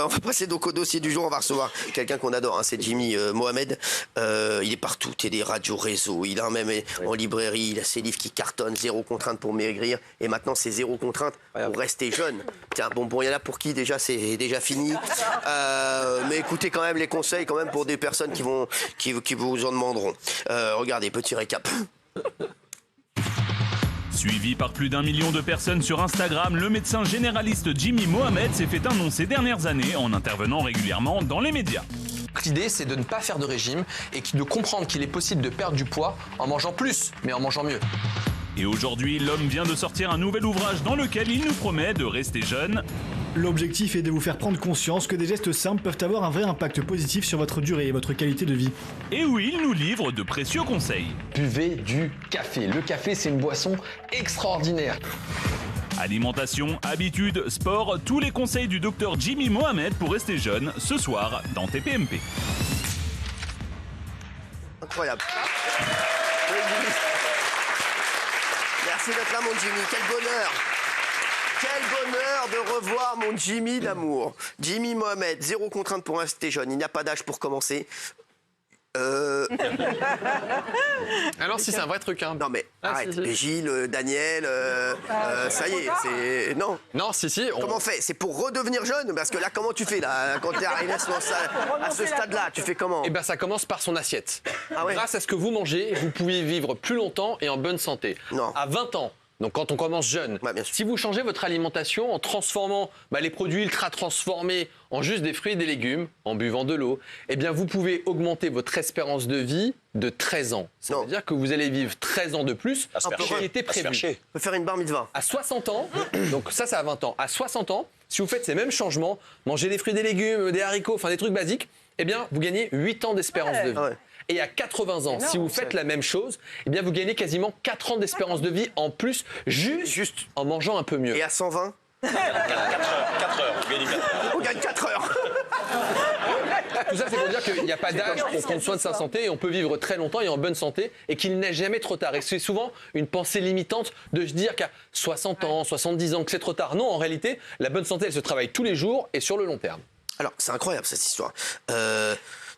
on va passer donc au dossier du jour. On va recevoir quelqu'un qu'on adore, hein, c'est Jimmy Mohamed. Il est partout, télé, radio, réseau. Il a même en librairie, il a ses livres qui cartonnent, 0 contrainte pour maigrir. Et maintenant, c'est 0 contrainte pour rester jeune. Tiens, bon, il y en a pour qui déjà c'est déjà fini. Mais écoutez quand même les conseils quand même pour des personnes qui vous en demanderont. Regardez, petit récap. Suivi par plus d'1 million de personnes sur Instagram, le médecin généraliste Jimmy Mohamed s'est fait un nom ces dernières années en intervenant régulièrement dans les médias. L'idée, c'est de ne pas faire de régime et de comprendre qu'il est possible de perdre du poids en mangeant plus, mais en mangeant mieux. Et aujourd'hui, l'homme vient de sortir un nouvel ouvrage dans lequel il nous promet de rester jeune. L'objectif est de vous faire prendre conscience que des gestes simples peuvent avoir un vrai impact positif sur votre durée et votre qualité de vie. Et où il nous livre de précieux conseils. Buvez du café. Le café, c'est une boisson extraordinaire. Alimentation, habitudes, sport, tous les conseils du docteur Jimmy Mohamed pour rester jeune, ce soir dans TPMP. Incroyable. Merci d'être là, mon Jimmy. Quel bonheur. Quel bonheur de revoir mon Jimmy d'amour. Jimmy Mohamed, 0 contrainte pour rester jeune. Il n'y a pas d'âge pour commencer. Alors si c'est un vrai truc, hein. Non mais arrête. Gilles, Daniel, ça y est, c'est... Non. Non, si. Comment on fait? C'est pour redevenir jeune? Parce que là, comment tu fais là? Quand t'es arrivé à ce stade-là, tu fais comment? Eh bien, ça commence par son assiette. Ah ouais. Grâce à ce que vous mangez, vous pouvez vivre plus longtemps et en bonne santé. Non. À 20 ans. Donc quand on commence jeune, bien sûr. si vous changez votre alimentation en transformant les produits ultra transformés en juste des fruits et des légumes, en buvant de l'eau, eh bien vous pouvez augmenter votre espérance de vie de 13 ans. Ça veut dire que vous allez vivre 13 ans de plus qui était prévu. On peut faire une bar mitzvah. À 60 ans, donc ça à 20 ans, à 60 ans, si vous faites ces mêmes changements, manger des fruits, des légumes, des haricots, enfin des trucs basiques, eh bien vous gagnez 8 ans d'espérance de vie. Ah ouais. Et à 80 ans, si vous faites la même chose, eh bien vous gagnez quasiment 4 ans d'espérance de vie en plus, juste en mangeant un peu mieux. Et à 120 4 heures. On gagne 4 heures. Tout ça, c'est pour dire qu'il n'y a pas d'âge pour prendre soin de sa santé et on peut vivre très longtemps et en bonne santé et qu'il n'est jamais trop tard. Et c'est souvent une pensée limitante de se dire qu'à 60 ans, 70 ans, que c'est trop tard. Non, en réalité, la bonne santé, elle se travaille tous les jours et sur le long terme. Alors, c'est incroyable cette histoire.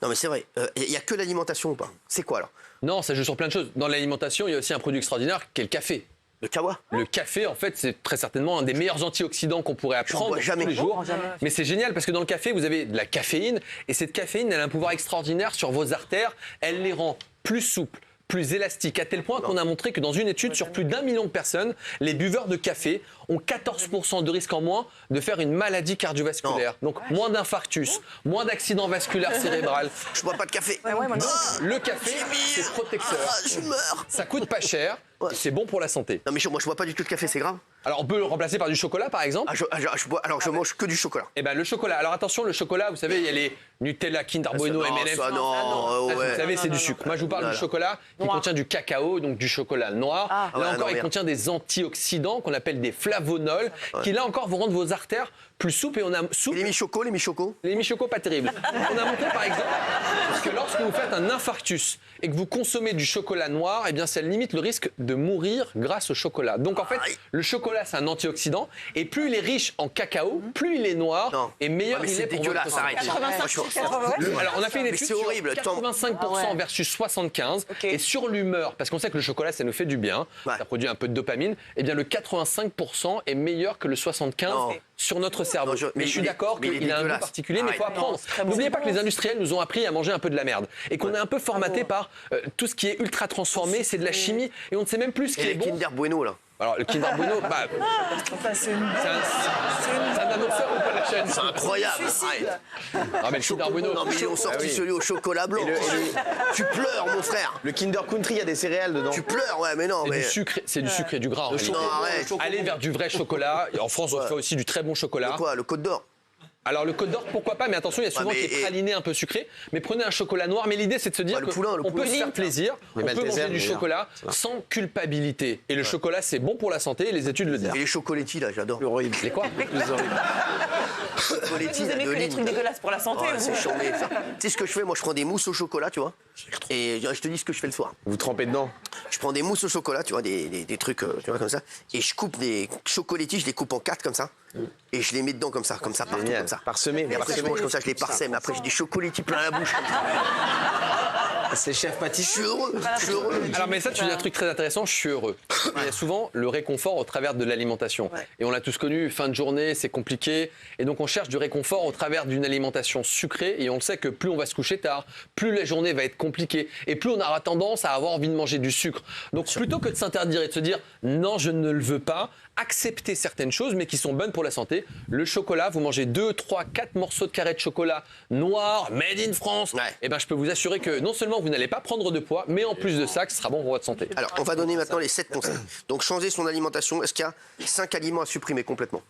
Non mais c'est vrai, il n'y a que l'alimentation ou pas? C'est quoi alors? Non, ça joue sur plein de choses. Dans l'alimentation, il y a aussi un produit extraordinaire qui est le café. Le kawa? Le café, en fait, c'est très certainement un des meilleurs antioxydants qu'on pourrait apprendre tous les jours. Mais c'est génial parce que dans le café, vous avez de la caféine et cette caféine, elle a un pouvoir extraordinaire sur vos artères. Elle les rend plus souples, plus élastiques, à tel point qu'on a montré que dans une étude sur plus d'1 million de personnes, les buveurs de café ont 14% de risque en moins de faire une maladie cardiovasculaire. Donc moins d'infarctus, moins d'accidents vasculaires cérébrales. Je bois pas de café. Le café, c'est protecteur. Je meurs. Ça coûte pas cher, c'est bon pour la santé. Non mais moi je bois pas du tout de café, c'est grave. Alors on peut le remplacer par du chocolat par exemple. Je mange que du chocolat. Eh ben le chocolat. Alors attention, le chocolat, vous savez, il y a les Nutella, Kinder Bueno, M&M's. Vous savez, c'est du sucre. Moi je vous parle du chocolat qui contient du cacao, donc du chocolat noir. Là encore, il contient des antioxydants qu'on appelle des flavonols, qui là encore vont rendre vos artères plus souples. Et on a les mi-chocos, les mi-chocos, pas terribles. On a montré par exemple que lorsque vous faites un infarctus et que vous consommez du chocolat noir, eh bien ça limite le risque de mourir grâce au chocolat. Donc en fait, le chocolat c'est un antioxydant et plus il est riche en cacao, plus il est noir et meilleur il est pour votre santé. Alors on a fait une étude sur 85% versus 75 et sur l'humeur, parce qu'on sait que le chocolat ça nous fait du bien, ça produit un peu de dopamine, et bien le 85% est meilleur que le 75 sur notre cerveau. Mais je suis d'accord qu'il a un goût particulier, mais il faut apprendre. N'oubliez pas que les industriels nous ont appris à manger un peu de la merde et qu'on est un peu formaté par tout ce qui est ultra transformé, c'est de la chimie et on ne sait même plus ce qui est bon. Kinder Bueno là. Alors le Kinder Bueno, c'est un annonceur ou pas la chaîne? C'est incroyable. Non mais le Kinder Bueno. Non mais ils ont sorti celui au chocolat blanc. Tu pleures mon frère. Le Kinder Country, il y a des céréales dedans. Tu pleures, ouais mais non. C'est du sucre et du gras. Allez vers du vrai chocolat. En France on fait aussi du très bon chocolat. Quoi, le Côte d'Or? Alors le Côte d'Or, pourquoi pas, mais attention, il y a souvent qui est praliné un peu sucré. Mais prenez un chocolat noir. Mais l'idée, c'est de se dire qu'on peut se faire plaisir, on peut manger du chocolat sans culpabilité. Et le chocolat, c'est bon pour la santé, et les études le disent. Et les chocolattis, là, j'adore. Horrible. Les quoi? Chocolatine, Vous aimez que les Adeline. trucs dégueulasses pour la santé Ouais, vous c'est chambé, ça. Tu sais ce que je fais? Moi, je prends des mousses au chocolat, tu vois. Et je te dis ce que je fais le soir. Vous trempez dedans. Je prends des mousses au chocolat, tu vois, des trucs, tu vois, comme ça. Et je coupe des chocolatiers, je les coupe en 4 comme ça. Et je les mets dedans comme ça, partout, Génial. comme ça. Parsemé. Et après, je mange comme ça, je les parsème. Après, j'ai des chocolatiers plein la bouche. Comme ça. C'est chef Je pâtissier. suis heureux, je suis heureux. Alors mais ça tu dis un truc très intéressant, je suis heureux. Il y a souvent le réconfort au travers de l'alimentation. Et on l'a tous connu, fin de journée, c'est compliqué. Et donc on cherche du réconfort au travers d'une alimentation sucrée. Et on le sait que plus on va se coucher tard, plus la journée va être compliquée. Et plus on aura tendance à avoir envie de manger du sucre. Donc plutôt que de s'interdire et de se dire non je ne le veux pas, accepter certaines choses mais qui sont bonnes pour la santé. Le chocolat, vous mangez 2, 3, 4 morceaux de carré de chocolat noir, made in France. Ouais. Et ben je peux vous assurer que non seulement vous n'allez pas prendre de poids, mais en plus de ça, que ce sera bon pour votre santé. Alors, on va donner maintenant les 7 conseils. Donc, changer son alimentation. Est-ce qu'il y a 5 aliments à supprimer complètement?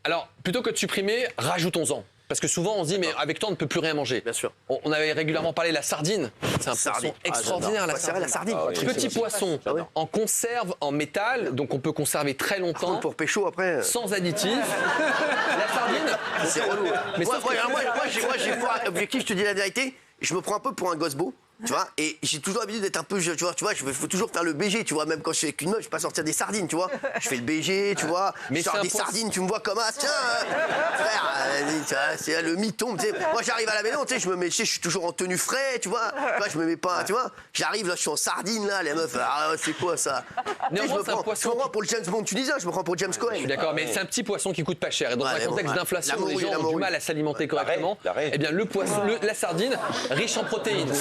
Alors, plutôt que de supprimer, rajoutons-en. Parce que souvent, on se dit, mais avec toi, on ne peut plus rien manger. Bien sûr. On avait régulièrement parlé de la sardine. C'est un Sardine. poisson extraordinaire, la Ouais, c'est vrai, sardine. la sardine. Petit poisson en conserve en métal, donc on peut conserver très longtemps, Pour pécho, après. sans additifs. La sardine, C'est relou. Mais moi, sauf que- moi, j'ai pas objectif, je te dis la vérité. Je me prends un peu pour un gosse beau. Tu vois, et j'ai toujours l'habitude d'être un peu, tu vois, faut toujours faire le BG, tu vois, même quand je suis avec une meuf, je vais pas sortir des sardines, tu vois. Je fais le BG, tu vois, Mais je sors c'est un des poisson. sardines, tu me vois comme tiens, frère, tu vois, c'est le mytho, tu sais. Moi, j'arrive à la maison, tu sais, je me mets, tu sais, je suis toujours en tenue frais, tu vois, je me mets pas, tu vois. J'arrive là, je suis en sardine là, les meufs, c'est quoi ça? Tu sais, je Néanmoins, me c'est un prends, poisson je me prends pour le James Bond tunisien, je me prends pour James Cohen. Je suis d'accord, mais c'est un petit poisson qui coûte pas cher. Et dans Ouais, un mais bon, contexte ouais. d'inflation, La où les morue, gens la ont du morue. mal à s'alimenter correctement. l'arrêt. Eh bien, le poisson, la sardine, riche en protéines.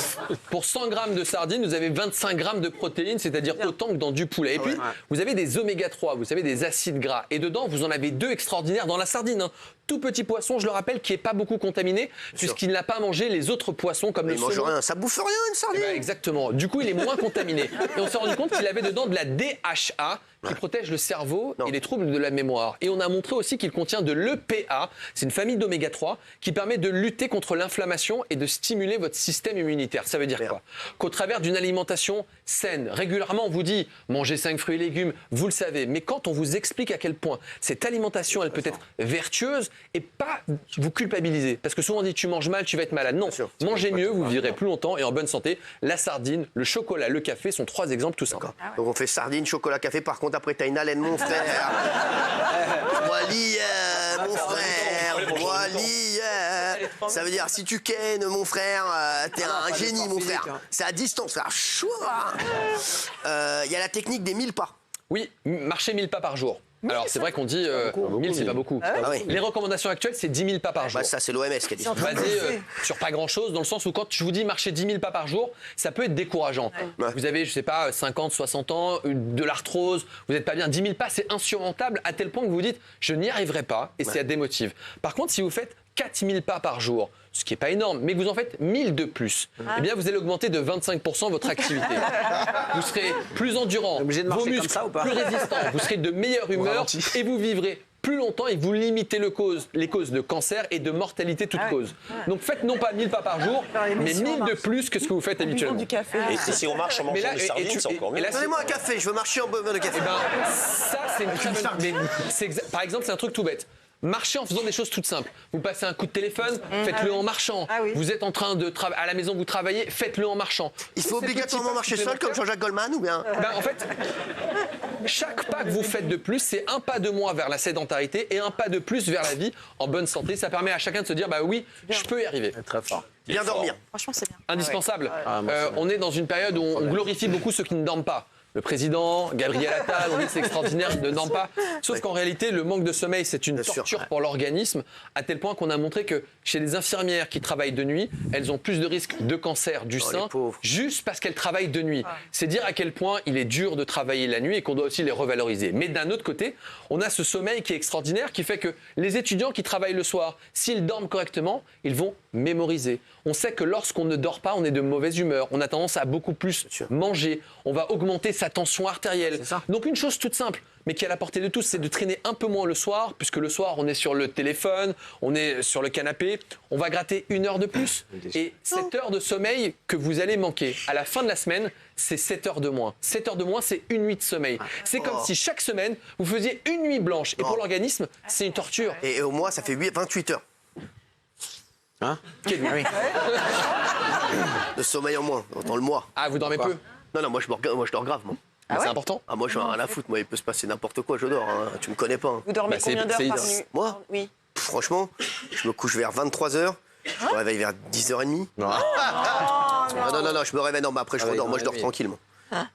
Pour 100 grammes de sardine, vous avez 25 grammes de protéines, c'est-à-dire autant que dans du poulet. Et puis, vous avez des oméga 3, vous savez, des acides gras. Et dedans, vous en avez 2 extraordinaires dans la sardine. Hein. Tout petit poisson, je le rappelle, qui n'est pas beaucoup contaminé, puisqu'il n'a pas mangé les autres poissons comme Mais le il mange saumon. rien, ça bouffe rien une Eh sardine. ben, exactement. Du coup, il est moins contaminé. Et on s'est rendu compte qu'il avait dedans de la DHA qui protège le cerveau et les troubles de la mémoire. Et on a montré aussi qu'il contient de l'EPA, c'est une famille d'oméga 3 qui permet de lutter contre l'inflammation et de stimuler votre système immunitaire. Ça veut dire quoi? Qu'au travers d'une alimentation saine, régulièrement on vous dit mangez 5 fruits et légumes, vous le savez, mais quand on vous explique à quel point cette alimentation elle peut être vertueuse et pas vous culpabiliser, parce que souvent on dit tu manges mal, tu vas être malade. Non, mangez mieux, vous vivrez plus longtemps et en bonne santé. La sardine, le chocolat, le café sont 3 exemples tout simples. Donc on fait sardine, chocolat, café. Par contre, après, t'as une haleine, mon frère. Wally, mon frère. Wally. Ça veut dire, si tu kennes, mon frère, t'es un génie, mon frère. C'est à distance, frère. Chou. Il y a la technique des 1000 pas. Oui, marcher 1000 pas par jour. Alors c'est vrai qu'on dit 1000 c'est pas beaucoup. Ah oui. Les recommandations actuelles c'est 10 000 pas par jour. Bah, ça, c'est l'OMS qui a dit ça. Basé sur pas grand chose, dans le sens où quand je vous dis marcher 10 000 pas par jour, ça peut être décourageant. Ouais. Vous avez, je sais pas, 50, 60 ans, de l'arthrose, vous n'êtes pas bien. 10 000 pas, c'est insurmontable à tel point que vous vous dites je n'y arriverai pas et ça démotive. Par contre, si vous faites 4 000 pas par jour, ce qui n'est pas énorme, mais que vous en faites 1000 de plus, eh bien vous allez augmenter de 25% votre activité. Vous serez plus endurant, Obligé de vos marcher comme muscles ça ou pas plus résistants, vous serez de meilleure humeur et vous vivrez plus longtemps et vous limitez les causes de cancer et de mortalité toute cause. Donc faites non pas 1000 pas par jour, mais 1000 de plus que ce que vous faites habituellement. Du café. Et si on marche en Mais mangeant là, des sardines, c'est encore mieux. là, Donnez-moi un café, je veux marcher en beurre de café. eh ben, ça, c'est une très bonne... mais par exemple, c'est un truc tout bête. Marchez en faisant des choses toutes simples. Vous passez un coup de téléphone, faites-le en marchant. Ah oui. Vous êtes en train de travailler à la maison, vous travaillez, faites-le en marchant. Il faut obligatoirement marcher seul comme Jean-Jacques Goldman ou bien Ben, en fait, chaque pas que vous faites de plus, c'est un pas de moins vers la sédentarité et un pas de plus vers la vie en bonne santé. Ça permet à chacun de se dire, bah oui, je peux y arriver. Très fort. bien dormir. Franchement, c'est bien. Indispensable. On est dans une période où on glorifie beaucoup ceux qui ne dorment pas. Le président, Gabriel Attal, on dit que c'est extraordinaire, il ne dorment pas. Sauf qu'en réalité, le manque de sommeil, c'est une Bien sûr, torture pour l'organisme, à tel point qu'on a montré que chez les infirmières qui travaillent de nuit, elles ont plus de risques de cancer du sein, les pauvres. juste parce qu'elles travaillent de nuit. C'est dire à quel point il est dur de travailler la nuit et qu'on doit aussi les revaloriser. Mais d'un autre côté, on a ce sommeil qui est extraordinaire, qui fait que les étudiants qui travaillent le soir, s'ils dorment correctement, ils vont mémoriser. On sait que lorsqu'on ne dort pas, on est de mauvaise humeur, on a tendance à beaucoup plus manger, on va augmenter sa tension artérielle. Donc une chose toute simple, mais qui est à la portée de tous, c'est de traîner un peu moins le soir, puisque le soir, on est sur le téléphone, on est sur le canapé, on va gratter 1 heure de plus. Et 7 heures de sommeil que vous allez manquer à la fin de la semaine, c'est 7 heures de moins. 7 heures de moins, c'est 1 nuit de sommeil. C'est comme si chaque semaine, vous faisiez 1 nuit blanche. Et pour l'organisme, c'est une torture. Et au mois, ça fait 28 heures. Hein? De sommeil en moins, dans le mois. Ah, vous dormez peu? Non, moi je dors grave, moi. C'est important. Ah, moi, je suis rien à foutre. Moi, il peut se passer n'importe quoi, je dors. Hein. Tu me connais pas. Hein. Vous dormez Bah, c'est- combien d'heures c'est- par nuit? Moi Oui. Franchement, je me couche vers 23h. Je me réveille vers 10h30. Non. Non, je me réveille. Non, mais après, je Ah oui, redors. non, Moi, je dors oui. tranquille, moi.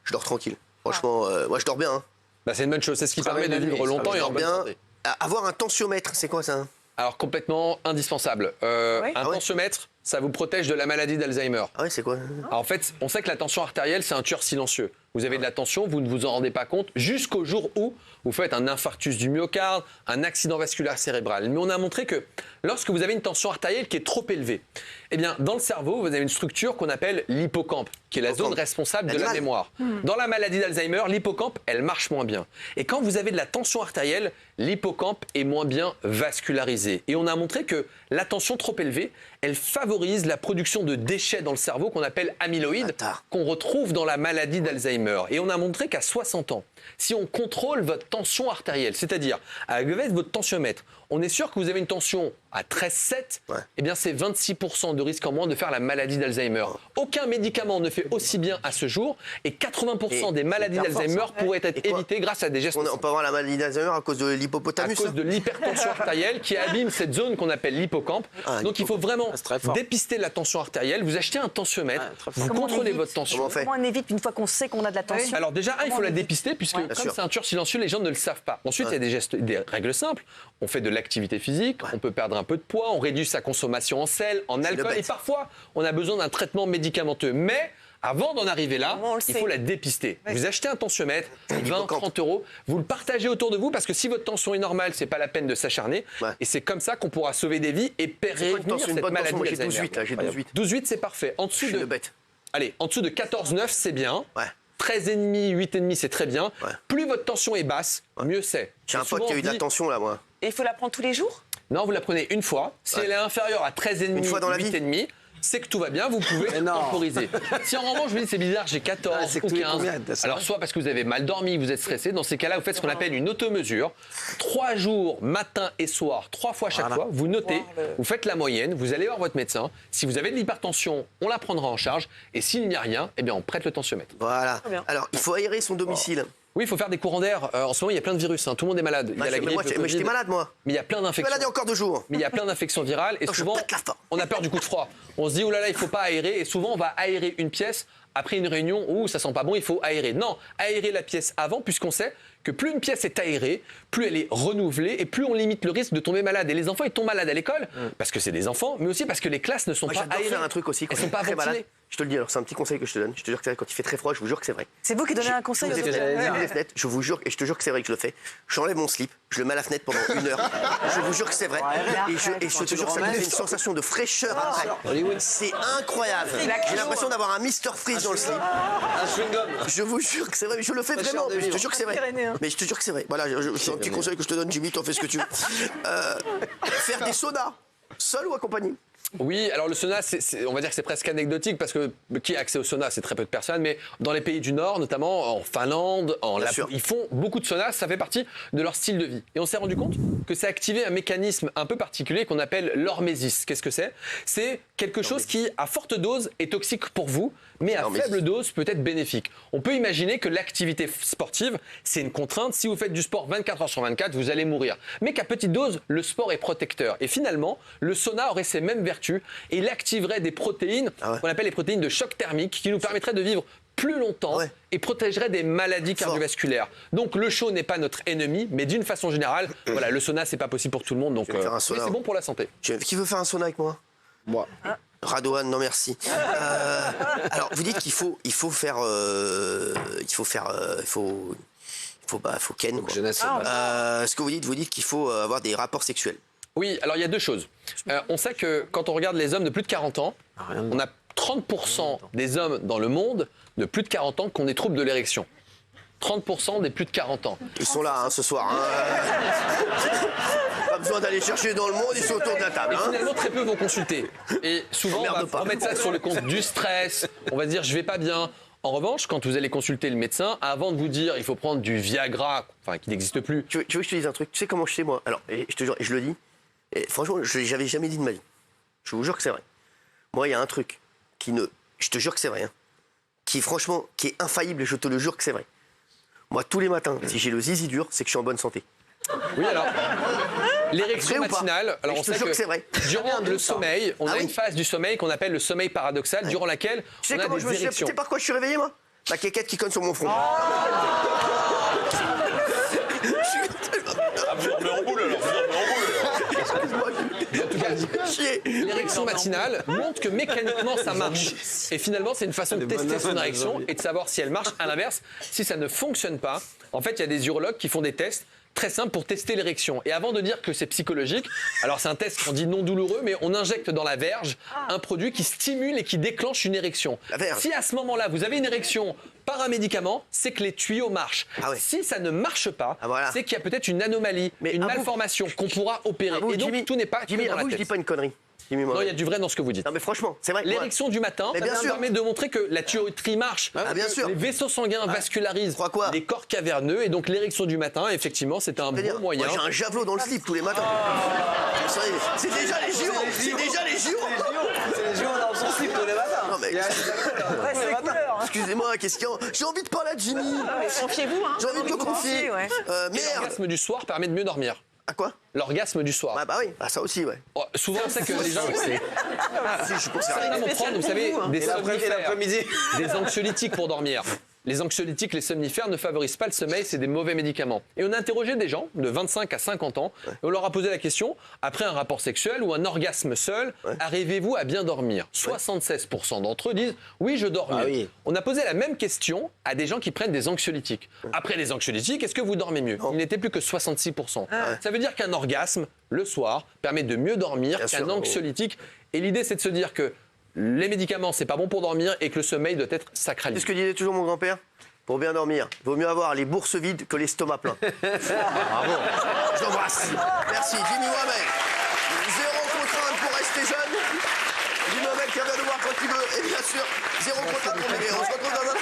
Je dors tranquille. Franchement, moi, je dors bien. Hein. Bah, c'est une bonne chose. C'est ce qui Travaille permet de la nuit, vivre longtemps Je et en dors bonne bien. santé. Avoir un tensiomètre, c'est quoi ça? Alors, complètement indispensable. Un Ah ouais. tensiomètre, ça vous protège de la maladie d'Alzheimer. Ah ouais, c'est quoi? Alors, en fait, on sait que la tension artérielle, c'est un tueur silencieux. Vous avez de la tension, vous ne vous en rendez pas compte jusqu'au jour où vous faites un infarctus du myocarde, un accident vasculaire cérébral. Mais on a montré que lorsque vous avez une tension artérielle qui est trop élevée, eh bien, dans le cerveau, vous avez une structure qu'on appelle l'hippocampe, qui est la zone responsable de la L'animal. mémoire. Dans la maladie d'Alzheimer, l'hippocampe, elle marche moins bien. Et quand vous avez de la tension artérielle, l'hippocampe est moins bien vascularisé. Et on a montré que la tension trop élevée, elle favorise la production de déchets dans le cerveau qu'on appelle amyloïdes, Bâtard. qu'on retrouve dans la maladie d'Alzheimer. Et on a montré qu'à 60 ans, si on contrôle votre tension artérielle, c'est-à-dire avec votre tensiomètre, on est sûr que vous avez une tension à 13,7, Ouais. eh bien c'est 26% de risque en moins de faire la maladie d'Alzheimer. Aucun médicament ne fait aussi bien à ce jour et 80% Et des maladies c'est hyper fort, d'Alzheimer ça. pourraient être Et quoi évitées grâce à des gestes On simples. peut avoir la maladie d'Alzheimer à cause de À l'hippopotamus. cause hein. de l'hypertension artérielle qui abîme cette zone qu'on appelle l'hippocampe. Ah, Donc il faut vraiment c'est très fort. dépister la tension artérielle. Vous achetez un tensiomètre, Ah, très fort. vous Comment on contrôlez évite votre tension. Comment on fait? Comment on évite une fois qu'on sait qu'on a de la tension? Alors déjà, il faut la dépister puisque Ouais. comme sûr. c'est un tueur silencieux, les gens ne le savent pas. Ensuite, il y a des gestes, des règles simples. On fait de l'activité physique, on peut perdre un peu de poids, on réduit sa consommation en sel, en de alcool bête. et parfois, on a besoin d'un traitement médicamenteux. Mais avant d'en arriver là, Comment on le il sait? faut la dépister. Vous achetez un tensiomètre, 20, Hippocampe. 30 euros, vous le partagez autour de vous parce que si votre tension est normale, c'est pas la peine de s'acharner. Ouais. Et c'est comme ça qu'on pourra sauver des vies et C'est quoi une prévenir tension, une cette bonne maladie tension? Moi, j'ai d'Alzheimer. 12,8 là, j'ai 12,8. 12,8, c'est parfait. En Je dessous suis de une bête. Allez, en dessous de 14,9, c'est bien. Ouais. 13,5, 8,5, c'est très bien. Ouais. Plus votre tension est basse, mieux c'est. J'ai un Et souvent, pote qui a eu on de la dit, tension là, moi. Et il faut la prendre tous les jours? Non, vous la prenez une fois. Si elle est inférieure à 13,5, Une fois dans la vie 8,5, c'est que tout va bien, vous pouvez Mais non. temporiser. Si en revanche, vous dites c'est bizarre, j'ai 14 Ah, c'est que ou tous les 15, combien, ça alors va soit parce que vous avez mal dormi, vous êtes stressé, dans ces cas-là, vous faites ce qu'on appelle une automesure. 3 jours, matin et soir, 3 fois chaque fois, vous notez, vous faites la moyenne, vous allez voir votre médecin. Si vous avez de l'hypertension, on la prendra en charge. Et s'il n'y a rien, eh bien on prête le tensiomètre. Voilà. bien. Alors, il faut aérer son domicile. Oui, il faut faire des courants d'air. En ce moment, il y a plein de virus. Tout le monde est malade. Il y a la grippe, le Mais j'étais Covid. malade, moi. Mais il y a plein Je suis d'infections. malade il y a encore 2 jours. Mais il y a plein d'infections virales et Non, je souvent pète la forme. on a peur du coup de froid. On se dit oh là là, il faut pas aérer et souvent on va aérer une pièce après une réunion où ça sent pas bon, il faut aérer. Non, aérer la pièce avant puisqu'on sait que plus une pièce est aérée, plus elle est renouvelée et plus on limite le risque de tomber malade. Et les enfants ils tombent malades à l'école parce que c'est des enfants, mais aussi parce que les classes ne sont Moi, pas j'adore aérées. faire un truc aussi. Quand Elles sont pas très malade. ventilées. Je te le dis, alors c'est un petit conseil que je te donne. Je te jure que c'est vrai, quand il fait très froid, je vous jure que c'est vrai. C'est vous qui donnez un conseil Je aux vous autres. ai les fenêtres, je vous jure, et je te jure que c'est vrai que je le fais. J'enlève mon slip, je le mets à la fenêtre pendant 1 heure. Je vous jure que c'est vrai. Et je te jure que ça me fait une sensation de fraîcheur après. C'est incroyable. J'ai l'impression d'avoir un Mr Freeze dans le slip. Un chewing-gum. Je vous jure que c'est vrai, mais je le fais vraiment. de Mais je te vivre. jure que c'est vrai. Pyrénéen. Mais je te jure que c'est vrai. Voilà, c'est un petit conseil que je te donne, Jimmy, t'en fais ce que tu veux. Faire des saunas, seul ou accompagné? Oui, alors le sauna, on va dire que c'est presque anecdotique parce que qui a accès au sauna, c'est très peu de personnes, mais dans les pays du Nord, notamment en Finlande, sûr. ils font beaucoup de saunas, ça fait partie de leur style de vie. Et on s'est rendu compte que ça activait un mécanisme un peu particulier qu'on appelle l'hormésis. Qu'est-ce que c'est? C'est quelque chose qui, à forte dose, est toxique pour vous, mais à L'hormésis. faible dose peut être bénéfique. On peut imaginer que l'activité sportive, c'est une contrainte. Si vous faites du sport 24 heures sur 24, vous allez mourir. Mais qu'à petite dose, le sport est protecteur. Et finalement, le sauna aurait ces mêmes vertus et il activerait des protéines, qu'on appelle les protéines de choc thermique, qui nous permettraient de vivre plus longtemps Ouais. et protégerait des maladies cardiovasculaires. Donc le chaud n'est pas notre ennemi, mais d'une façon générale, voilà, le sauna c'est pas possible pour tout le monde, donc Je vais faire un mais sauna. c'est bon pour la santé. Qui veut faire un sauna avec moi? Moi. Radouane, non merci. Alors, vous dites qu'il faut faire, faut ken. Quoi. Jeunesse. Ce que vous dites qu'il faut avoir des rapports sexuels. Oui, alors il y a deux choses. On sait que quand on regarde les hommes de plus de 40 ans, on a 30% des hommes dans le monde de plus de 40 ans qui ont des troubles de l'érection. 30% des plus de 40 ans. Ils sont là ce soir. Hein. Pas besoin d'aller chercher dans le monde, ils sont autour de la table. Et Hein. finalement, très peu vont consulter. Et souvent, on Merde va pas. remettre ça sur le compte du stress. On va se dire, je vais pas bien. En revanche, quand vous allez consulter le médecin, avant de vous dire, il faut prendre du Viagra, enfin, qui n'existe plus. Tu veux que je te dise un truc? Tu sais comment je sais, moi? Alors, et je te jure, et je le dis, et franchement, je l'avais jamais dit de ma vie. Je vous jure que c'est vrai. Moi, il y a un truc je te jure que c'est vrai, hein, qui est infaillible et je te le jure que c'est vrai. Moi, tous les matins, si j'ai le zizi dur, c'est que je suis en bonne santé. Oui, alors, l'érection Vrai ou pas? matinale, alors Je on te sait jure que que c'est vrai. durant le sommeil, on Ah a oui. une phase du sommeil qu'on appelle le sommeil paradoxal, durant laquelle Tu sais on a comment des je me suis... Tu érections. sais par quoi je suis réveillé, moi? La quéquette qui cogne sur mon front. L'érection matinale montre que mécaniquement ça marche. Et finalement, c'est une façon de tester son érection et de savoir si elle marche. À l'inverse, si ça ne fonctionne pas, en fait, il y a des urologues qui font des tests très simples pour tester l'érection. Et avant de dire que c'est psychologique, alors c'est un test qu'on dit non douloureux, mais on injecte dans la verge un produit qui stimule et qui déclenche une érection. La verge. Si à ce moment-là, vous avez une érection par un médicament, c'est que les tuyaux marchent. Ah ouais. Si ça ne marche pas, Ah voilà. c'est qu'il y a peut-être une anomalie, Mais une à vous- malformation qu'on pourra opérer. À vous, Et donc, Jimmy, tout n'est pas Jimmy, que dans à la vous, je tête. dis pas une connerie. Jimmy, moi. Non, il y a du vrai dans ce que vous dites. Non, mais franchement, c'est vrai. L'érection du matin, Mais ça bien sûr. permet de montrer que la tuyauterie marche. Ah, bien sûr. Les vaisseaux sanguins vascularisent crois quoi les corps caverneux et donc l'érection du matin, effectivement, c'est un C'est-à-dire, bon moyen. moi, j'ai un javelot dans le slip tous les matins. C'est déjà les JO. C'est déjà les JO. C'est les jours dans son slip tous les matins. Non, mais excusez-moi, qu'est-ce qu'il y a? J'ai envie de parler à Jimmy. Confiez-vous, hein. J'ai envie de me confier. Ouais. Merde. L'orgasme du soir permet de mieux dormir. À quoi? L'orgasme du soir. Ah bah oui, ah, ça aussi, ouais. Oh, souvent, on sait que les gens... Si, je suis concerné. Certains vont prendre, vous savez, des Et somnifères, l'après-midi. des anxiolytiques pour dormir. Les anxiolytiques, les somnifères ne favorisent pas le sommeil, c'est des mauvais médicaments. Et on a interrogé des gens de 25 à 50 ans et on leur a posé la question, après un rapport sexuel ou un orgasme seul, arrivez-vous à bien dormir? 76% d'entre eux disent oui, je dors mieux. Ah oui. On a posé la même question à des gens qui prennent des anxiolytiques. Après les anxiolytiques, est-ce que vous dormez mieux? Il n'était plus que 66%. Ça veut dire qu'un orgasme, le soir, permet de mieux dormir Bien qu'un sûr. anxiolytique. Et l'idée, c'est de se dire que les médicaments, c'est pas bon pour dormir et que le sommeil doit être C'est sacralisé. ce que disait toujours mon grand-père. Pour bien dormir, il vaut mieux avoir les bourses vides que l'estomac plein. Bravo. Je l'embrasse. Merci. Jimmy Mohamed. Zéro contrainte pour rester jeune. Jimmy Mohamed qui vient nous voir quand il veut. Et bien sûr, zéro contrainte pour bébé. On se retrouve dans un